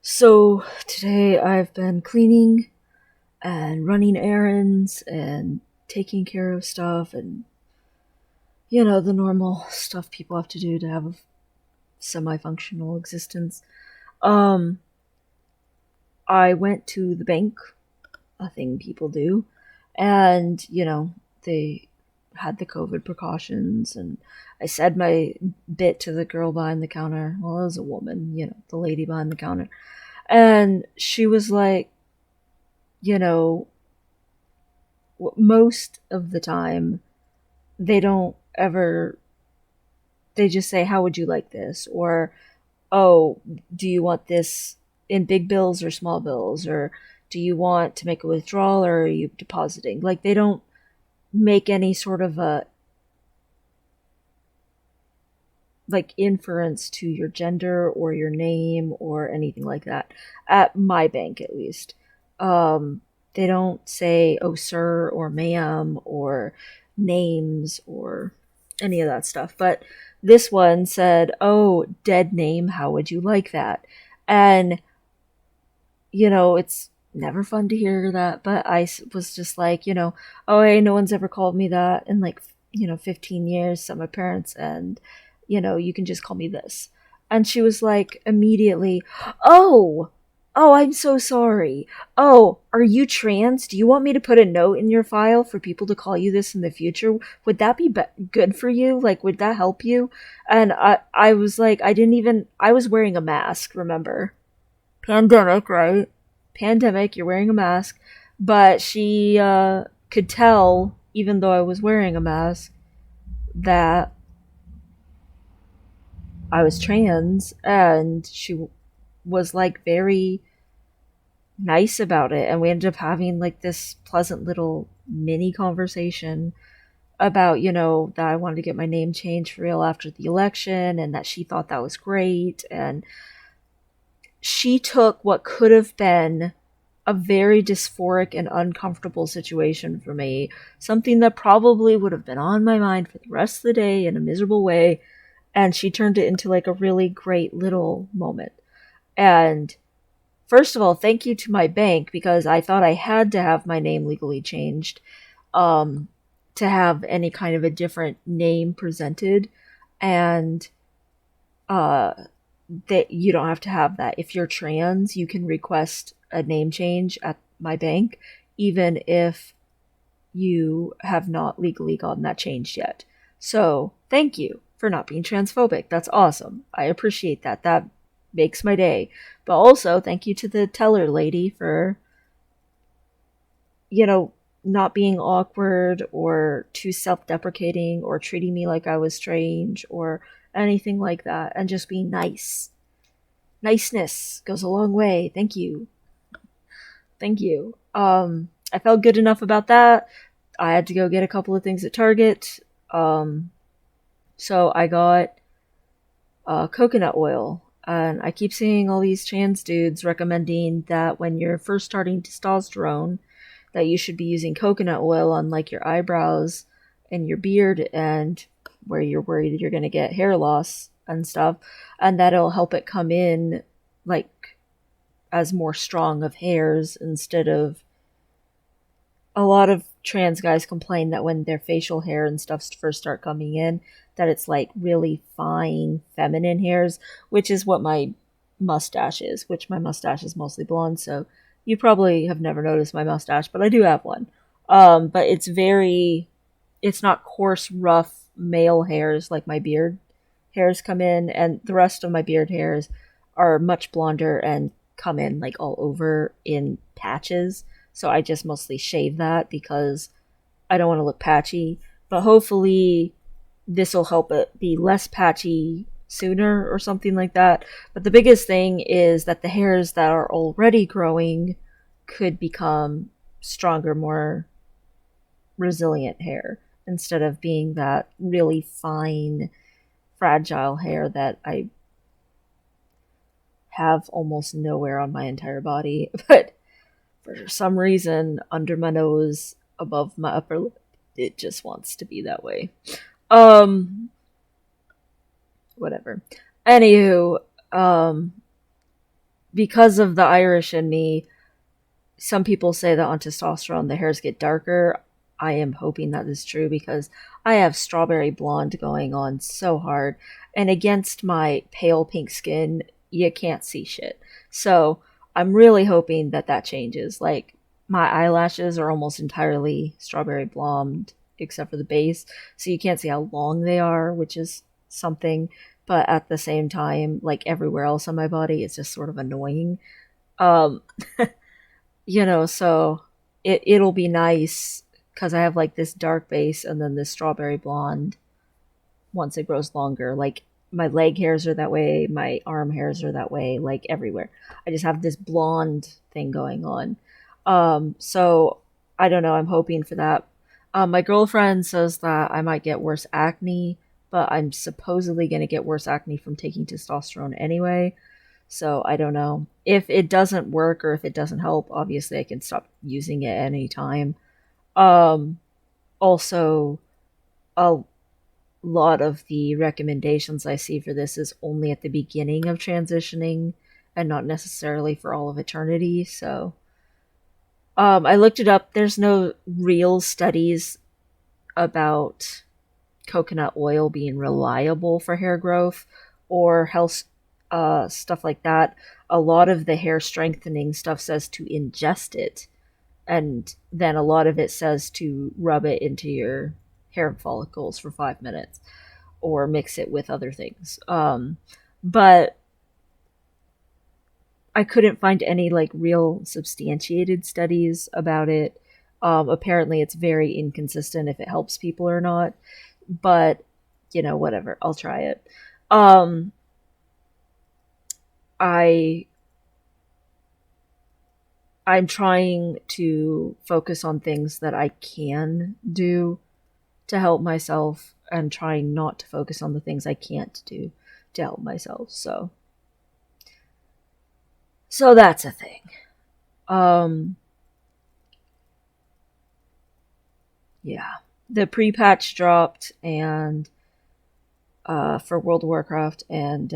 So today I've been cleaning and running errands and taking care of stuff and the normal stuff people have to do to have a semi-functional existence. Um I went to the bank, a thing people do, and they had the COVID precautions, and I said my bit to the girl behind the counter. Well, it was a woman, the lady behind the counter. And she was like, you know, most of the time they don't ever, they just say, how would you like this? Or, oh, do you want this in big bills or small bills? Or do you want to make a withdrawal, or are you depositing? Like, they don't make any sort of a like inference to your gender or your name or anything like that, at my bank at least. um they don't say, oh sir or ma'am, or names or any of that stuff. But this one said, oh, dead name, how would you like that? And it's never fun to hear that, but was just like, oh, hey, no one's ever called me that in like 15 years, so my parents, and you can just call me this. And she was like, immediately, oh, oh, I'm so sorry. Oh, are you trans? Do you want me to put a note in your file for people to call you this in the future? Would that be good for you? Like, would that help you? And I was like, I was wearing a mask, remember? Pandemic, right? Pandemic, you're wearing a mask. But she could tell, even though I was wearing a mask, that I was trans, and she was like very nice about it. And we ended up having like this pleasant little mini conversation about, that I wanted to get my name changed for real after the election, and that she thought that was great. And she took what could have been a very dysphoric and uncomfortable situation for me, something that probably would have been on my mind for the rest of the day in a miserable way, and she turned it into like a really great little moment. And first of all, thank you to my bank, because I thought I had to have my name legally changed, um, to have any kind of a different name presented. And uh, that you don't have to have that. If you're trans, you can request a name change at my bank, even if you have not legally gotten that changed yet. So, thank you for not being transphobic. That's awesome. I appreciate that. That makes my day. But also, thank you to the teller lady for, you know, not being awkward or too self deprecating or treating me like I was strange or anything like that, and just being nice. Niceness goes a long way. Thank you. Thank you. I felt good enough about that. I had to go get a couple of things at Target. Um, so I got coconut oil. And I keep seeing all these trans dudes recommending that when you're first starting testosterone, that you should be using coconut oil on like your eyebrows and your beard, and where you're worried you're going to get hair loss and stuff, and that'll help it come in like as more strong of hairs, instead of, a lot of trans guys complain that when their facial hair and stuff first start coming in, that it's like really fine feminine hairs, which is what my mustache is, which my mustache is mostly blonde, so you probably have never noticed my mustache, but I do have one. But it's not coarse, rough male hairs like my beard hairs come in, and the rest of my beard hairs are much blonder and come in like all over in patches. So I just mostly shave that because I don't want to look patchy. But hopefully this will help it be less patchy sooner or something like that. But the biggest thing is that the hairs that are already growing could become stronger, more resilient hair, instead of being that really fine, fragile hair that I have almost nowhere on my entire body. But for some reason, under my nose, above my upper lip, it just wants to be that way. Um, Whatever. Anywho, um, because of the Irish in me, some people say that on testosterone the hairs get darker. I am hoping that is true because I have strawberry blonde going on so hard, and against my pale pink skin, you can't see shit. So I'm really hoping that that changes. Like, my eyelashes are almost entirely strawberry blonde except for the base, so you can't see how long they are, which is something. But at the same time, like everywhere else on my body, it's just sort of annoying. Um, so it'll be nice because I have like this dark base and then this strawberry blonde once it grows longer. Like, my leg hairs are that way, my arm hairs are that way, like everywhere. I just have this blonde thing going on. So I don't know, I'm hoping for that. My girlfriend says that I might get worse acne, but I'm supposedly going to get worse acne from taking testosterone anyway. So I don't know. If it doesn't work or if it doesn't help, obviously I can stop using it at any time. Um, Also, a lot of the recommendations I see for this is only at the beginning of transitioning and not necessarily for all of eternity. So I looked it up. There's no real studies about coconut oil being reliable for hair growth or health stuff like that. A lot of the hair strengthening stuff says to ingest it, and then a lot of it says to rub it into your hair follicles for 5 minutes or mix it with other things. But I couldn't find any like real substantiated studies about it. Apparently, it's very inconsistent if it helps people or not. But whatever. I'll try it. Um, I I'm trying to focus on things that I can do to help myself and trying not to focus on the things I can't do to help myself. So that's a thing. Um yeah. The pre-patch dropped and for World of Warcraft, and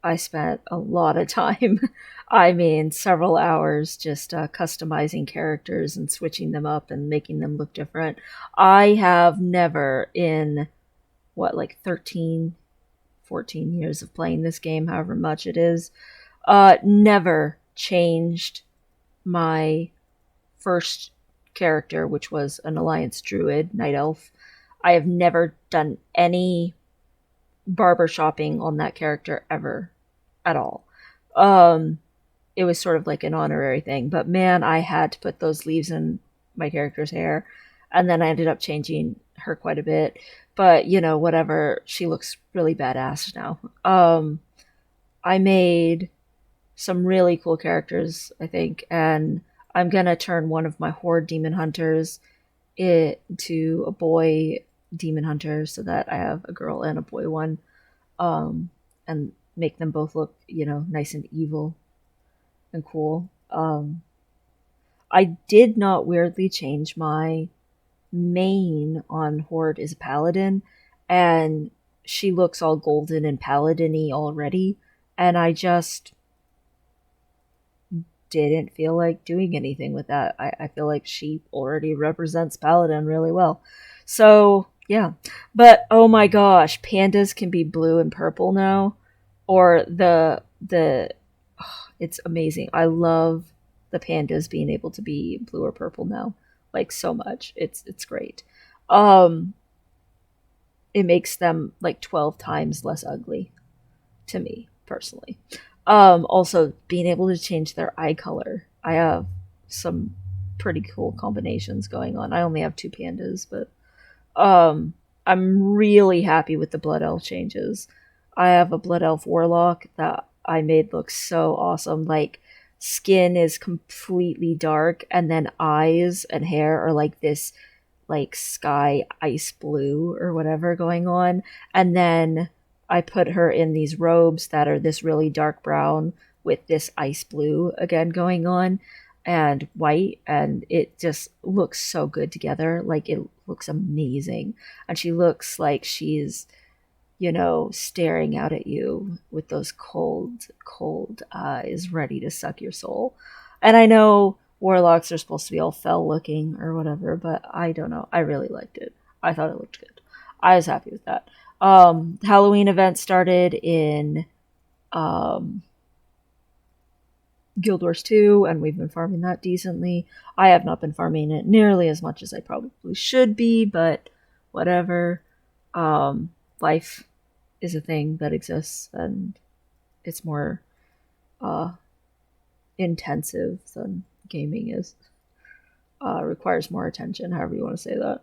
I spent a lot of time, I mean, several hours just customizing characters and switching them up and making them look different. I have never, in what, like 13, 14 years of playing this game, however much it is, never changed my first character, which was an Alliance Druid, Night Elf. I have never done any barber shopping on that character ever at all. Um, it was sort of like an honorary thing, but man, I had to put those leaves in my character's hair, and then I ended up changing her quite a bit. But whatever. She looks really badass now. I made some really cool characters, I think, and I'm gonna turn one of my horde demon hunters into a boy demon hunter so that I have a girl and a boy one, um, and make them both look, nice and evil and cool. I did not weirdly change my main on Horde is a paladin, and she looks all golden and paladin-y already, and I just didn't feel like doing anything with that. I feel like she already represents paladin really well. So yeah. But oh my gosh, pandas can be blue and purple now. Or it's amazing. I love the pandas being able to be blue or purple now. Like, so much. It's great. Um it makes them like 12 times less ugly to me personally. Also being able to change their eye color. I have some pretty cool combinations going on. I only have two pandas, but I'm really happy with the Blood Elf changes. I have a Blood Elf Warlock that I made look so awesome. Like, skin is completely dark, and then eyes and hair are like this, like, sky ice blue or whatever going on. And then I put her in these robes that are this really dark brown with this ice blue again going on and white, and it just looks so good together. Like, it looks amazing. And she looks like she's staring out at you with those cold, cold eyes ready to suck your soul. And I know warlocks are supposed to be all fell looking or whatever, but I don't know. I really liked it. I thought it looked good. I was happy with that. Halloween event started in um, Guild Wars 2, and we've been farming that decently. I have not been farming it nearly as much as I probably should be, but whatever. Life is a thing that exists, and it's more uh, intensive than gaming is. Requires more attention, however you want to say that.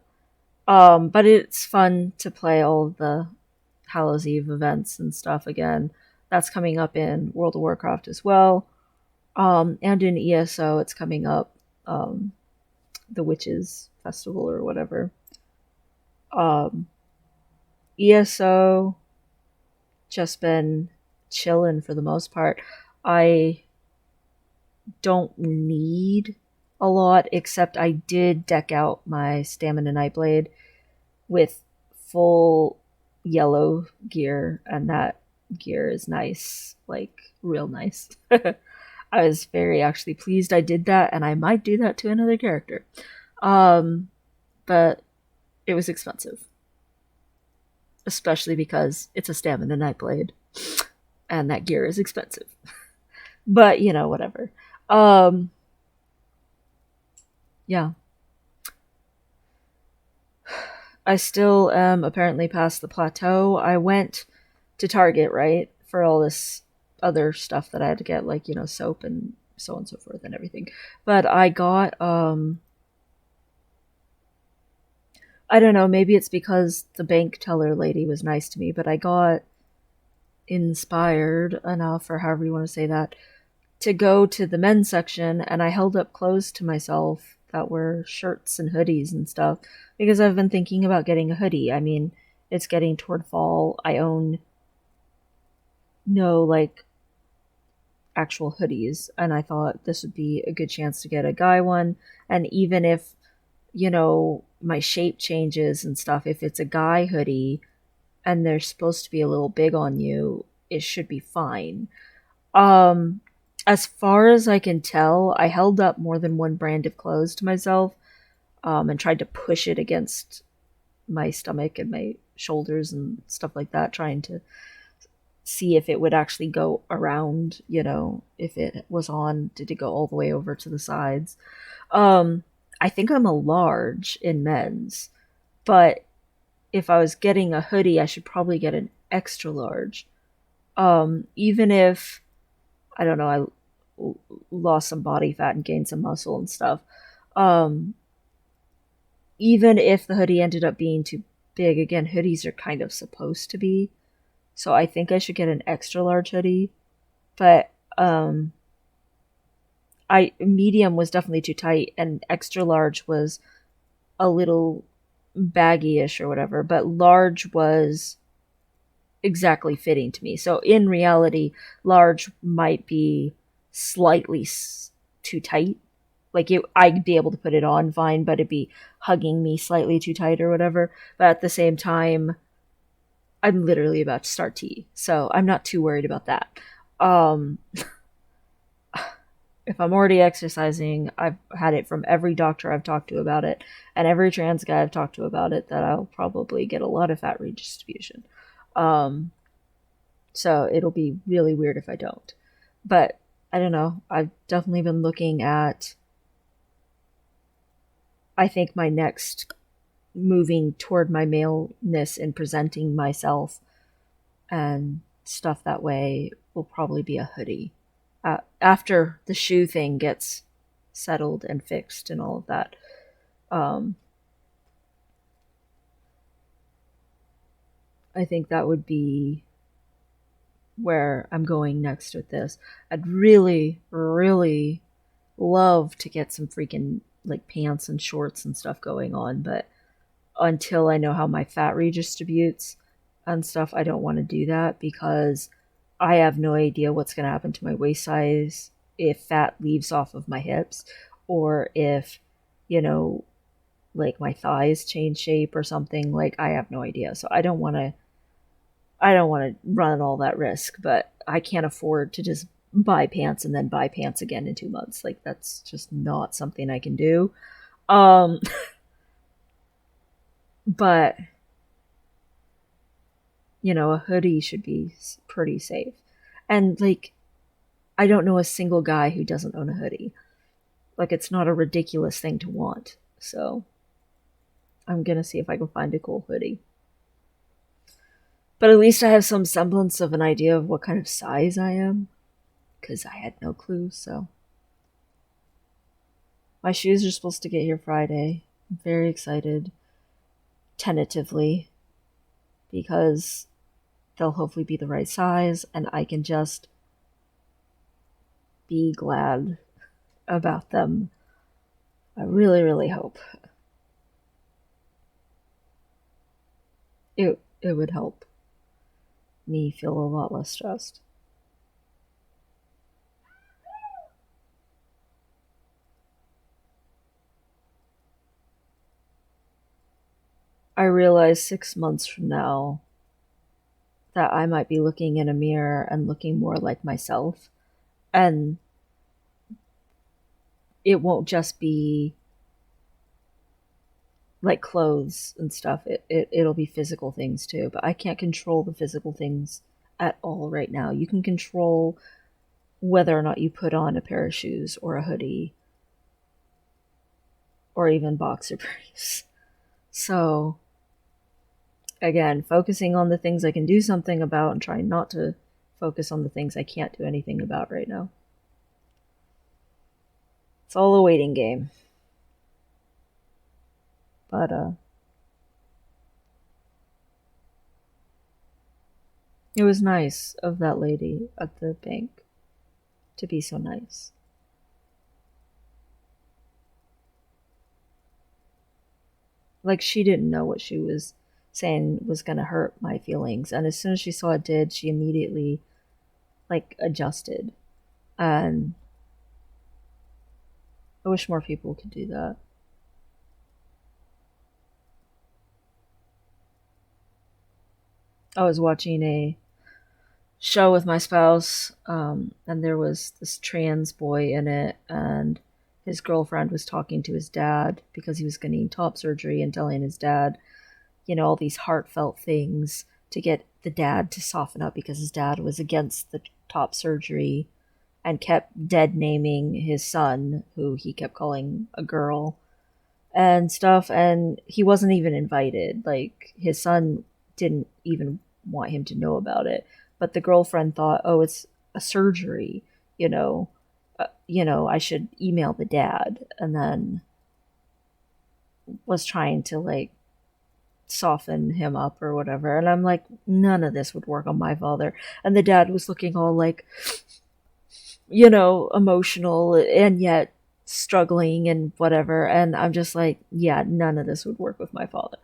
But it's fun to play all the Hallows Eve events and stuff again. That's coming up in World of Warcraft as well. And in ESO, it's coming up, the Witches Festival or whatever. Um, ESO, just been chilling for the most part. I don't need a lot, except I did deck out my Stamina Nightblade with full yellow gear, and that gear is nice, like real nice. I was very actually pleased I did that, and I might do that to another character. Um, but it was expensive, especially because it's a Stamina Nightblade, and that gear is expensive. But whatever. Um, yeah, I still am apparently past the plateau. I went to Target, right, for all this other stuff that I had to get, like, soap and so on and so forth and everything. But I got, I don't know, maybe it's because the bank teller lady was nice to me, but I got inspired enough, or however you want to say that, to go to the men's section, and I held up clothes to myself that were shirts and hoodies and stuff because I've been thinking about getting a hoodie. I mean, it's getting toward fall. I own no like actual hoodies, and I thought this would be a good chance to get a guy one. And even if my shape changes and stuff, if it's a guy hoodie and they're supposed to be a little big on you, it should be fine. Um, as far as I can tell, I held up more than one brand of clothes to myself, and tried to push it against my stomach and my shoulders and stuff like that, trying to see if it would actually go around, if it was on, did it go all the way over to the sides? Um, I think I'm a large in men's, but if I was getting a hoodie, I should probably get an extra large. Even if, I don't know, lost some body fat and gained some muscle and stuff. Um, Even if the hoodie ended up being too big, again, hoodies are kind of supposed to be. So I think I should get an extra large hoodie. But I medium was definitely too tight, and extra large was a little baggy-ish or whatever, but large was exactly fitting to me. So in reality, large might be slightly too tight. Like I'd be able to put it on fine, but it'd be hugging me slightly too tight or whatever. But at the same time, I'm literally about to start tea, so I'm not too worried about that. Um, if I'm already exercising, I've had it from every doctor I've talked to about it, and every trans guy I've talked to about it, that I'll probably get a lot of fat redistribution. Um, so it'll be really weird if I don't. But I don't know. I've definitely been looking at, I think my next moving toward my maleness and presenting myself and stuff that way will probably be a hoodie. After the shoe thing gets settled and fixed and all of that. Um, I think that would be where I'm going next with this. I'd really, really love to get some freaking like pants and shorts and stuff going on, but until I know how my fat redistributes and stuff, I don't want to do that because I have no idea what's going to happen to my waist size if fat leaves off of my hips, or if, you know, like my thighs change shape or something. Like, I have no idea. So I don't want to I don't want to run all that risk, but I can't afford to just buy pants and then buy pants again in 2 months. Like, that's just not something I can do. Um, but, a hoodie should be pretty safe. And, like, I don't know a single guy who doesn't own a hoodie. Like, it's not a ridiculous thing to want. So, I'm gonna see if I can find a cool hoodie. But at least I have some semblance of an idea of what kind of size I am. Because I had no clue, so. My shoes are supposed to get here Friday. I'm very excited. Tentatively. Because they'll hopefully be the right size, and I can just be glad about them. I really, really hope. It would help me feel a lot less stressed. I realize 6 months from now that I might be looking in a mirror and looking more like myself. And it won't just be like clothes and stuff. It'll be physical things too. But I can't control the physical things at all right now. You can control whether or not you put on a pair of shoes or a hoodie or even boxer briefs. So, again, focusing on the things I can do something about and trying not to focus on the things I can't do anything about right now. It's all a waiting game. But, it was nice of that lady at the bank to be so nice. Like, she didn't know what she was saying was going to hurt my feelings. And as soon as she saw it did, she immediately, like, adjusted. And I wish more people could do that. I was watching a show with my spouse, and there was this trans boy in it, and his girlfriend was talking to his dad because he was going to need top surgery and telling his dad, all these heartfelt things to get the dad to soften up because his dad was against the top surgery and kept dead naming his son, who he kept calling a girl and stuff. And he wasn't even invited. Like, his son didn't even want him to know about it. But the girlfriend thought, oh, it's a surgery, I should email the dad. And then was trying to, like, soften him up or whatever. And I'm like, none of this would work on my father. And the dad was looking all like, emotional and yet struggling and whatever. And I'm just like, yeah, none of this would work with my father.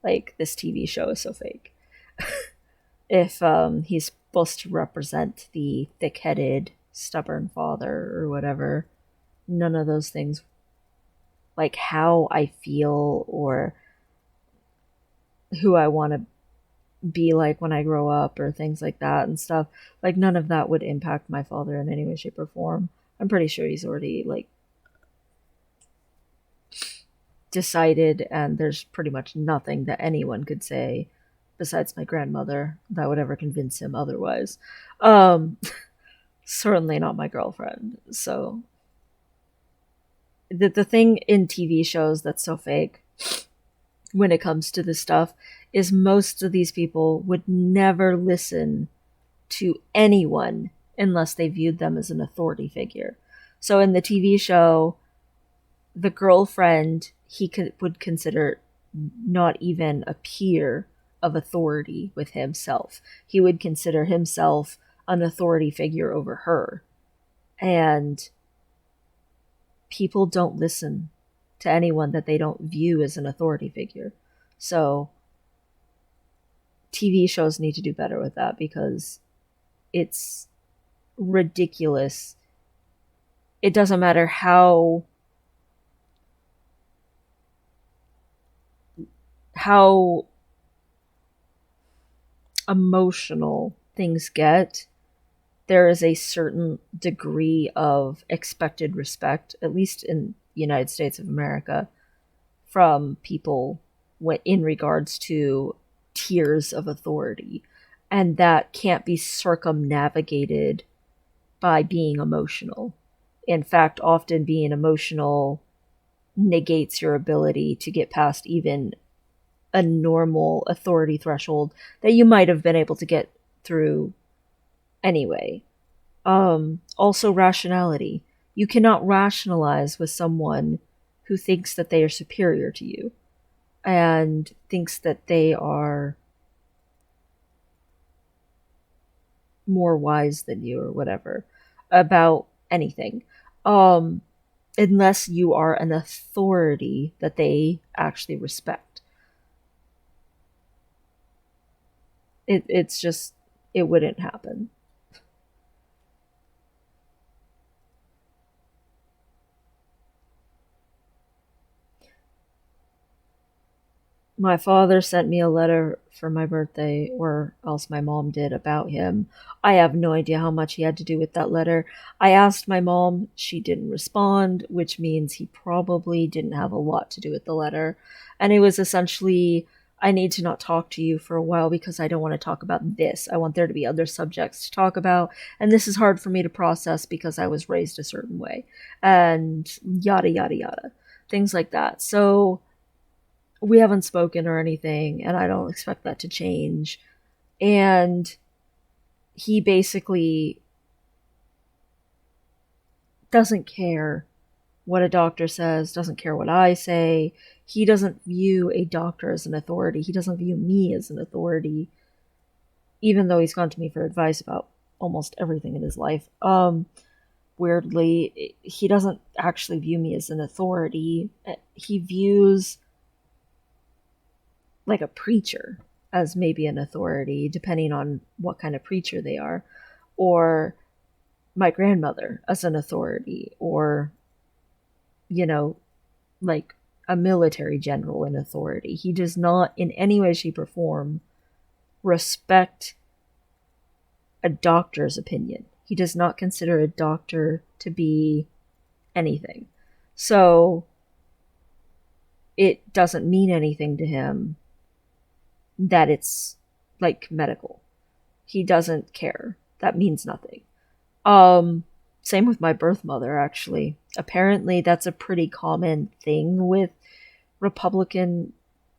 Like, this TV show is so fake. If he's supposed to represent the thick-headed, stubborn father or whatever, none of those things, like how I feel or who I want to be like when I grow up or things like that and stuff, like none of that would impact my father in any way, shape, or form. I'm pretty sure he's already, like, decided, and there's pretty much nothing that anyone could say besides my grandmother that would ever convince him otherwise. Um, Certainly not my girlfriend. So the thing in TV shows that's so fake when it comes to this stuff is most of these people would never listen to anyone unless they viewed them as an authority figure. So in the TV show, the girlfriend would consider not even a peer of authority with himself. He would consider himself an authority figure over her. And people don't listen to anyone that they don't view as an authority figure. So TV shows need to do better with that because it's ridiculous. It doesn't matter how emotional things get, there is a certain degree of expected respect, at least in the United States of America, from people in regards to tiers of authority. And that can't be circumnavigated by being emotional. In fact, often being emotional negates your ability to get past even a normal authority threshold that you might have been able to get through anyway. Also, rationality. You cannot rationalize with someone who thinks that they are superior to you and thinks that they are more wise than you or whatever about anything. Um, unless you are an authority that they actually respect. It's just, it wouldn't happen. My father sent me a letter for my birthday, or else my mom did, about him. I have no idea how much he had to do with that letter. I asked my mom, she didn't respond, which means he probably didn't have a lot to do with the letter. And it was essentially, I need to not talk to you for a while because I don't want to talk about this. I want there to be other subjects to talk about. And this is hard for me to process because I was raised a certain way. And yada, yada, yada. Things like that. So we haven't spoken or anything, and I don't expect that to change. And he basically doesn't care what a doctor says, doesn't care what I say. He doesn't view a doctor as an authority. He doesn't view me as an authority, even though he's gone to me for advice about almost everything in his life. Weirdly, he doesn't actually view me as an authority. He views like a preacher as maybe an authority, depending on what kind of preacher they are, or my grandmother as an authority, or, you know, like a military general in authority. He does not, in any way, shape, or form, respect a doctor's opinion. He does not consider a doctor to be anything. So it doesn't mean anything to him that it's like medical. He doesn't care. That means nothing. Same with my birth mother, actually. Apparently that's a pretty common thing with Republican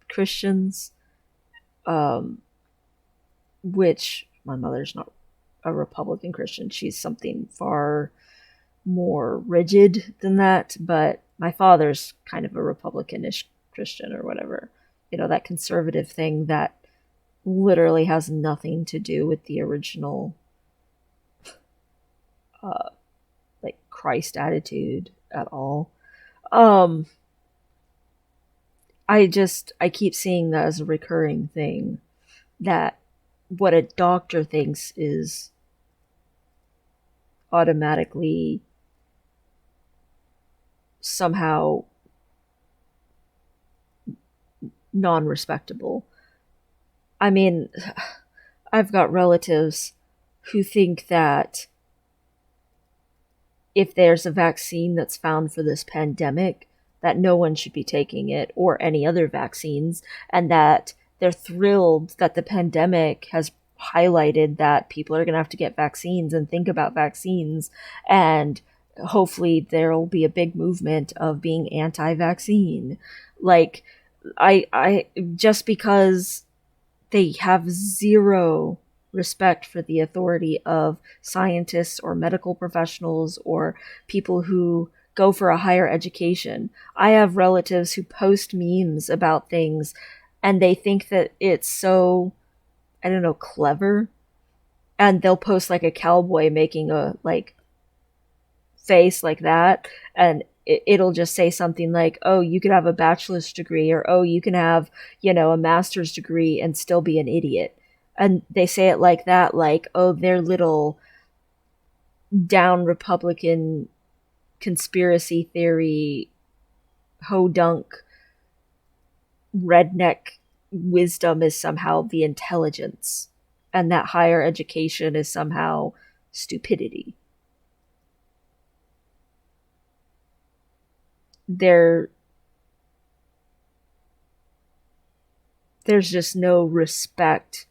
Christians. Which my mother's not a Republican Christian. She's something far more rigid than that, but my father's kind of a Republicanish Christian or whatever. You know, that conservative thing that literally has nothing to do with the original like Christ attitude at all. Um I keep seeing that as a recurring thing, that what a doctor thinks is automatically somehow non-respectable. I mean, I've got relatives who think that if there's a vaccine that's found for this pandemic, that no one should be taking it or any other vaccines, and that they're thrilled that the pandemic has highlighted that people are going to have to get vaccines and think about vaccines, and hopefully there'll be a big movement of being anti-vaccine. Like, I just because they have zero respect for the authority of scientists or medical professionals or people who go for a higher education. I have relatives who post memes about things and they think that it's so, I don't know, clever. And they'll post like a cowboy making a like face like that, and it'll just say something like, oh, you could have a bachelor's degree, or oh, you can have, you know, a master's degree and still be an idiot. And they say it like that, like, oh, they're little down Republican conspiracy theory hodunk redneck wisdom is somehow the intelligence and that higher education is somehow stupidity. There's just no respect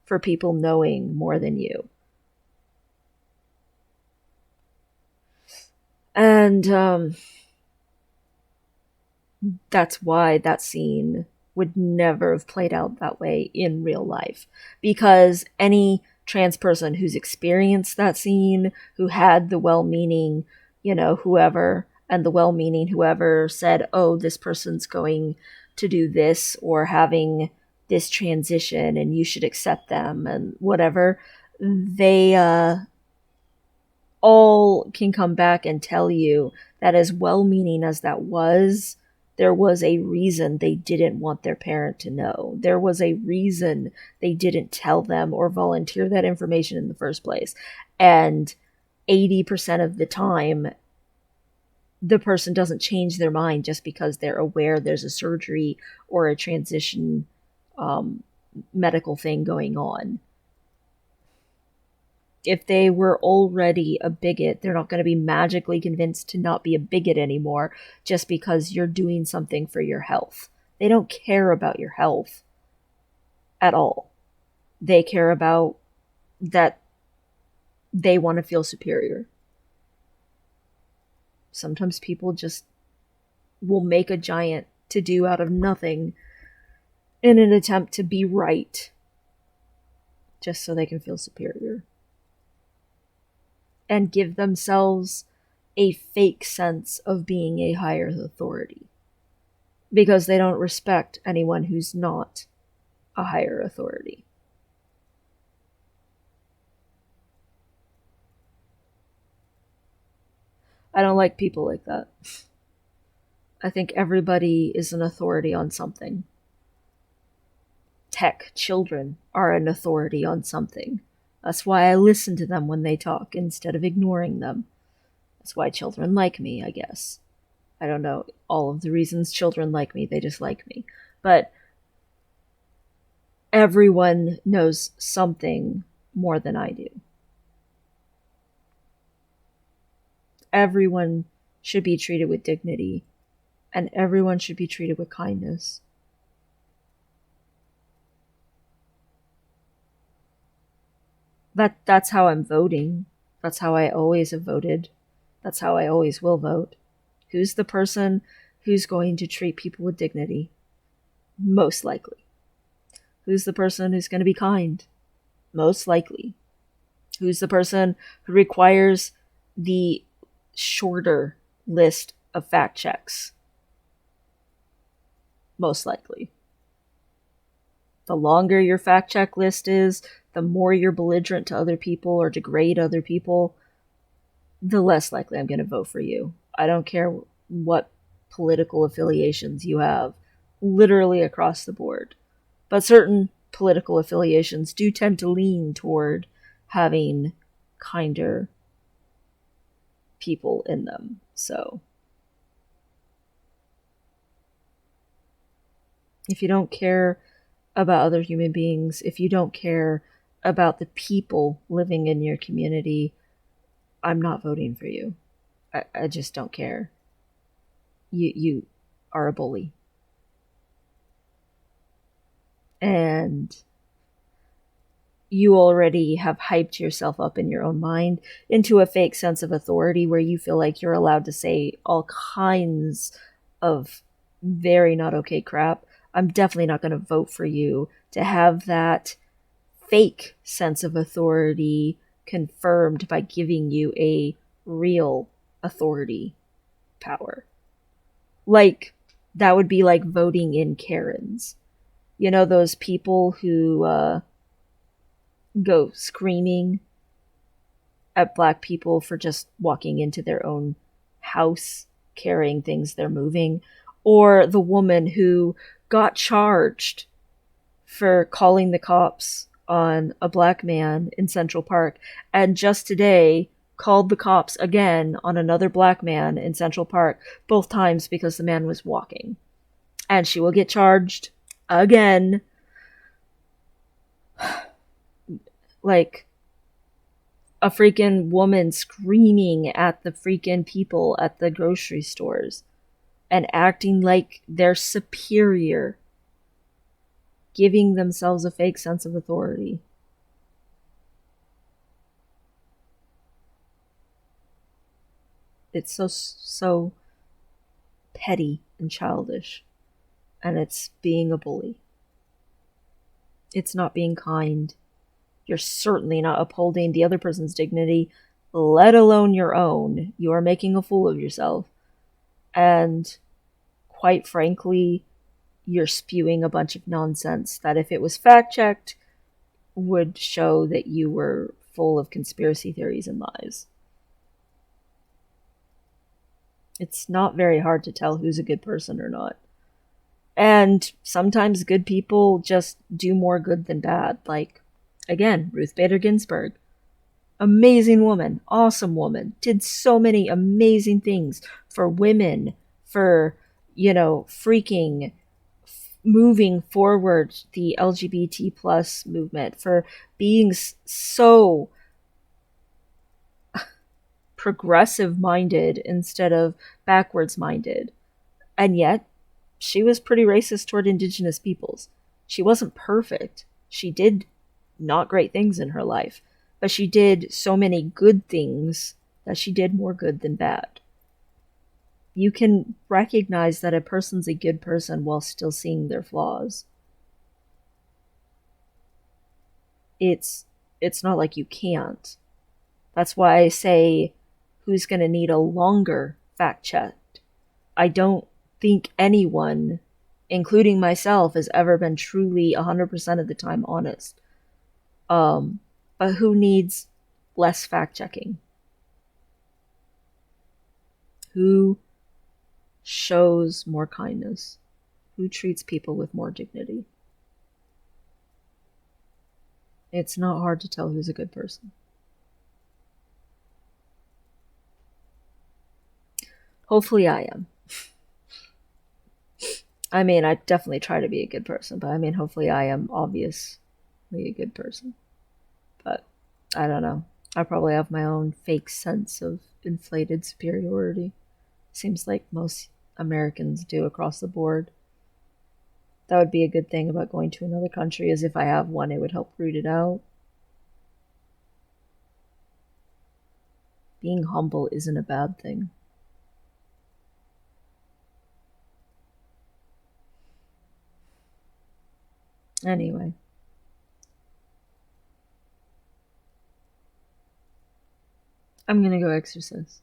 for people knowing more than you. And that's why that scene would never have played out that way in real life. Because any trans person who's experienced that scene, who had the well-meaning, whoever, and the well-meaning whoever said, oh, this person's going to do this or having this transition and you should accept them and whatever, they all can come back and tell you that as well-meaning as that was, there was a reason they didn't want their parent to know. There was a reason they didn't tell them or volunteer that information in the first place. And 80% of the time, the person doesn't change their mind just because they're aware there's a surgery or a transition medical thing going on. If they were already a bigot, they're not going to be magically convinced to not be a bigot anymore just because you're doing something for your health. They don't care about your health at all. They care about that they want to feel superior. Sometimes people just will make a giant to-do out of nothing in an attempt to be right just so they can feel superior. And give themselves a fake sense of being a higher authority. Because they don't respect anyone who's not a higher authority. I don't like people like that. I think everybody is an authority on something. Heck, children are an authority on something. That's why I listen to them when they talk instead of ignoring them. That's why children like me, I guess. I don't know all of the reasons children like me, they just like me. But everyone knows something more than I do. Everyone should be treated with dignity, and everyone should be treated with kindness. That's how I'm voting. That's how I always have voted. That's how I always will vote. Who's the person who's going to treat people with dignity? Most likely. Who's the person who's going to be kind? Most likely. Who's the person who requires the shorter list of fact checks? Most likely. The longer your fact check list is, the more you're belligerent to other people or degrade other people, the less likely I'm going to vote for you. I don't care what political affiliations you have, literally across the board. But certain political affiliations do tend to lean toward having kinder people in them. So, if you don't care about other human beings, if you don't care about the people living in your community, I'm not voting for you. I just don't care. You are a bully. And you already have hyped yourself up in your own mind into a fake sense of authority where you feel like you're allowed to say all kinds of very not okay crap. I'm definitely not going to vote for you to have that fake sense of authority confirmed by giving you a real authority power. Like, that would be like voting in Karens. You know, those people who go screaming at black people for just walking into their own house, carrying things they're moving. Or the woman who got charged for calling the cops on a black man in Central Park, and just today called the cops again on another black man in Central Park, both times because the man was walking. And she will get charged again. Like a freaking woman screaming at the freaking people at the grocery stores and acting like they're superior, giving themselves a fake sense of authority. It's so petty and childish, and it's being a bully. It's not being kind. You're certainly not upholding the other person's dignity, let alone your own. You are making a fool of yourself. And quite frankly, you're spewing a bunch of nonsense that, if it was fact checked, would show that you were full of conspiracy theories and lies. It's not very hard to tell who's a good person or not. And sometimes good people just do more good than bad. Like, again, Ruth Bader Ginsburg. Amazing woman, awesome woman, did so many amazing things for women, for, freaking moving forward the LGBT plus movement, for being so progressive minded instead of backwards minded. And yet, she was pretty racist toward indigenous peoples. She wasn't perfect. She did not great things in her life, but she did so many good things that she did more good than bad. You can recognize that a person's a good person while still seeing their flaws. It's not like you can't. That's why I say, who's going to need a longer fact check? I don't think anyone, including myself, has ever been truly 100% of the time honest. But who needs less fact checking? Who shows more kindness? Who treats people with more dignity? It's not hard to tell who's a good person. Hopefully I am. I mean, I definitely try to be a good person, but I mean, hopefully I am obviously a good person. But I don't know. I probably have my own fake sense of inflated superiority. Seems like most Americans do across the board. That would be a good thing about going to another country, is if I have one, it would help root it out. Being humble isn't a bad thing. Anyway. I'm gonna go exercise.